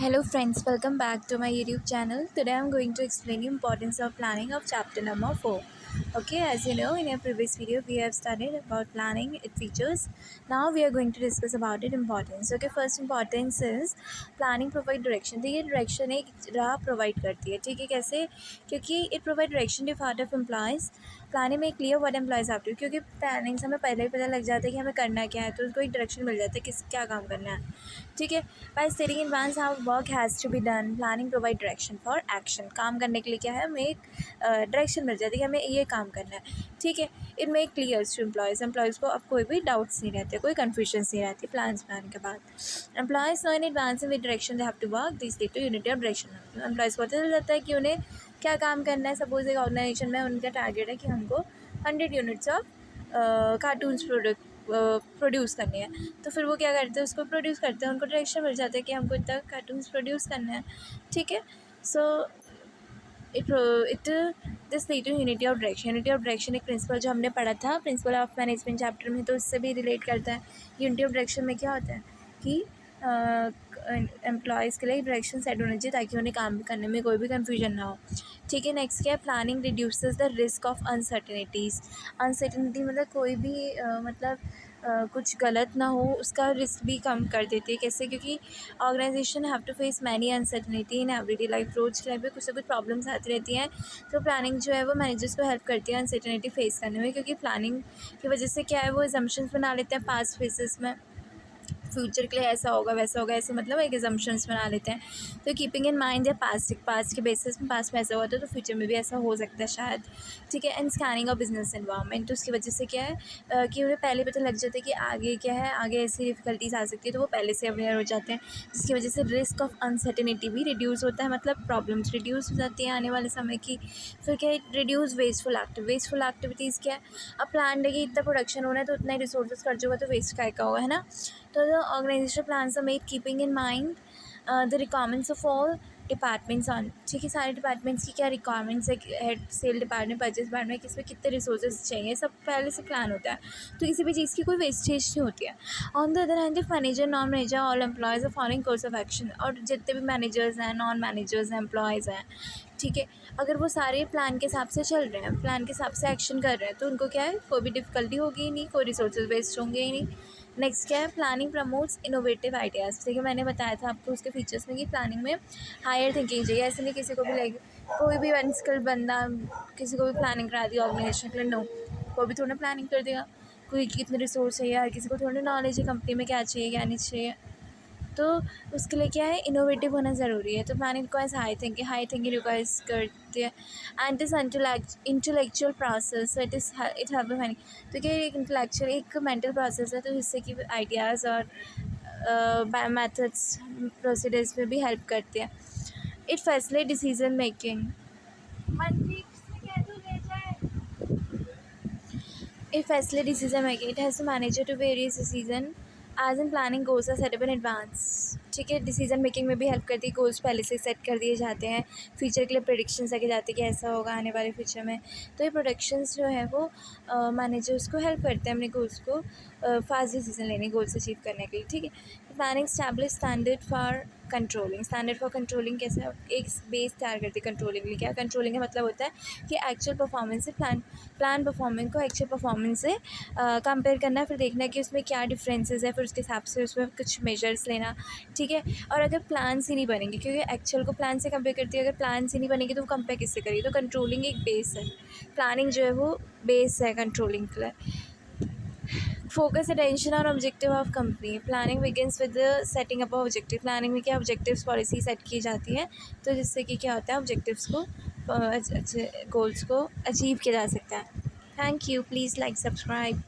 Hello friends, welcome back to my YouTube channel. Today I am going to explain you importance of planning of chapter number 4. Okay, as you know, in a previous video we have studied about planning, its features. Now we are going to discuss about its importance. Okay, first importance is planning provide direction. तो ये direction एक राह provide करती है, ठीक है? कैसे? क्योंकि it provide direction to part of employees. Planning में clear what employees have to, क्योंकि प्लानिंग से हमें पहले ही पता लग जाता है कि हमें करना क्या है, तो उसको एक डायरेक्शन मिल जाता है किस क्या काम करना है, ठीक है? By stating in advance how work has to be done, planning provide direction for action. काम करने के लिए क्या है, हमें एक डायरेक्शन मिल जाती है कि हमें ये काम करना है, ठीक है? It make clear to employees को अब कोई भी डाउट्स नहीं रहते, कोई कन्फ्यूजन्स नहीं रहती प्लान के बाद. Employees know in advance with direction they have to work, this lead to unity of direction. Employees को पता चल जाता है कि उन्हें क्या काम करना है. सपोज एक ऑर्गेनाइजेशन में उनका टारगेट है कि हमको 100 यूनिट्स ऑफ कार्टून्स प्रोड्यूस करनी है, तो फिर वो क्या करते हैं, उसको प्रोड्यूस करते हैं. उनको डायरेक्शन मिल जाता है कि हमको इतना कार्टून्स प्रोड्यूस करना है, ठीक है? So it this lead to unity of direction. Unity of direction एक प्रिंसिपल जो हमने पढ़ा था प्रिंसिपल ऑफ मैनेजमेंट चैप्टर में, तो उससे भी रिलेट करता है. यूनिटी ऑफ डायरेक्शन में क्या होता है कि एम्प्लॉयज़ के लिए डायरेक्शन सेट होना चाहिए ताकि उन्हें काम करने में कोई भी कन्फ्यूजन ना हो, ठीक है? नेक्स्ट क्या है, planning reduces the risk of uncertainties. Uncertainty मतलब कोई भी कुछ गलत ना हो उसका रिस्क भी कम कर देती है. कैसे? क्योंकि organisation have to face many uncertainty in everyday life. रोज़ की लाइफ में कुछ ना कुछ प्रॉब्लम्स आती रहती हैं, तो प्लानिंग जो है वो मैनेजर्स को हेल्प करती है अनसर्टेनिटी फेस करने में. क्योंकि प्लानिंग की वजह से क्या है, वो असम्पशंस बना लेते हैं पास्ट फेसेस में, फ्यूचर के लिए ऐसा होगा वैसा होगा, ऐसे मतलब एक एजम्पशंस बना लेते हैं. तो कीपिंग इन माइंड या पास्ट के बेसिस में पास्ट में ऐसा हुआ था तो फ्यूचर में भी ऐसा हो सकता है शायद, ठीक है? And scanning of business environment, तो उसकी वजह से क्या है कि उन्हें पहले पता लग जाता है कि आगे क्या है, आगे ऐसी डिफ़िकल्टीज आ सकती है, तो वो पहले से अवेयर हो जाते हैं, जिसकी वजह से रिस्क ऑफ अनसर्टेनिटी भी रिड्यूस होता है. मतलब प्रॉब्लम्स रिड्यूस हो जाती हैं आने वाले समय की. फिर क्या है, रिड्यूस वेस्टफुल एक्टिविटीज़. क्या है, अब प्लान है कि इतना प्रोडक्शन होना है तो उतना ही रिसोर्सेज खर्च होगा, तो वेस्ट का होगा, है ना? तो the organisation plans are made keeping in mind the requirements of all departments on, ठीक है? सारे डिपार्टमेंट्स की क्या रिक्वायरमेंट्स है, head sale department, purchase department, किसमें कितने रिसोर्सेज चाहिए, सब पहले से प्लान होता है, तो किसी भी चीज़ की कोई वेस्टेज नहीं होती है. On the other hand the manager non manager all employees are following course of action. और जितने भी मैनेजर्स हैं, नॉन मैनेजर्स हैं, एम्प्लॉयज़ हैं, ठीक है, अगर वो सारे प्लान के हिसाब से चल रहे हैं, प्लान के हिसाब से एक्शन कर रहे हैं, तो उनको क्या है, कोई भी डिफ़िकल्टी होगी ही नहीं, कोई रिसोर्सेज वेस्ट होंगे ही नहीं. नेक्स्ट क्या है, प्लानिंग प्रमोट्स इनोवेटिव आइडियाज़. देखिए मैंने बताया था आपको उसके फीचर्स में कि प्लानिंग में हायर थिंकिंग चाहिए. ऐसे नहीं किसी को भी लाइक कोई भी अनस्किल्ड बंदा किसी को भी प्लानिंग करा दी ऑर्गेनाइजेशन के लिए, नो, कोई भी थोड़ा प्लानिंग कर देगा. कोई कितने रिसोर्स चाहिए, हर किसी को थोड़ा नॉलेज है कंपनी में क्या चाहिए क्या नहीं चाहिए, तो उसके लिए क्या है, इनोवेटिव होना ज़रूरी है. तो planning requires high thinking requires करती है. And this intellectual process, it have planning. तो क्या एक इंटेलेक्चुअल एक मेंटल प्रोसेस है, तो जिससे कि आइडियाज़ और मेथड्स प्रोसीडर्स में भी हेल्प करती है. It facilitate decision making. It facilitates decision making. It has to manager to various decision as in planning goals are set up in advance, ठीक है? डिसीजन मेकिंग में भी हेल्प करती है. गोल्स पहले से सेट कर दिए जाते हैं, फ्यूचर के लिए प्रेडिक्शंस आके जाते हैं कि ऐसा होगा आने वाले फ्यूचर में. तो ये प्रोडक्शंस जो है वो मैनेजर्स को हेल्प करते हैं अपने गोल्स को फास्ट डिसीजन लेने, गोल्स अचीव करने के लिए, ठीक है? Planning establish standard for controlling कैसे एक बेस तैयार करती है कंट्रोलिंग के लिए. क्या कंट्रोलिंग का मतलब होता है कि एक्चुअल परफॉर्मेंस से प्लान परफॉर्मेंस को एक्चुअल परफॉर्मेंस से कंपेयर करना, फिर देखना कि उसमें क्या डिफरेंसेस है, फिर उसके हिसाब से उसमें कुछ मेजर्स लेना, ठीक है? और अगर प्लान्स ही नहीं बनेंगे, क्योंकि एक्चुअल को प्लान से कंपेयर करती है, अगर प्लान्स ही नहीं बनेंगे तो वो कंपेयर किससे करेगी. तो कंट्रोलिंग एक बेस है, प्लानिंग जो है वो बेस है कंट्रोलिंग के लिए. फोकस अटेंशन और objective of company. Planning begins with the setting up objective. Planning में क्या ऑब्जेक्टिव्स पॉलिसी सेट की जाती है, तो जिससे कि क्या होता है, ऑब्जेक्टिव्स को अच्छे गोल्स को अचीव किया जा सकता है. Thank you. Please like subscribe.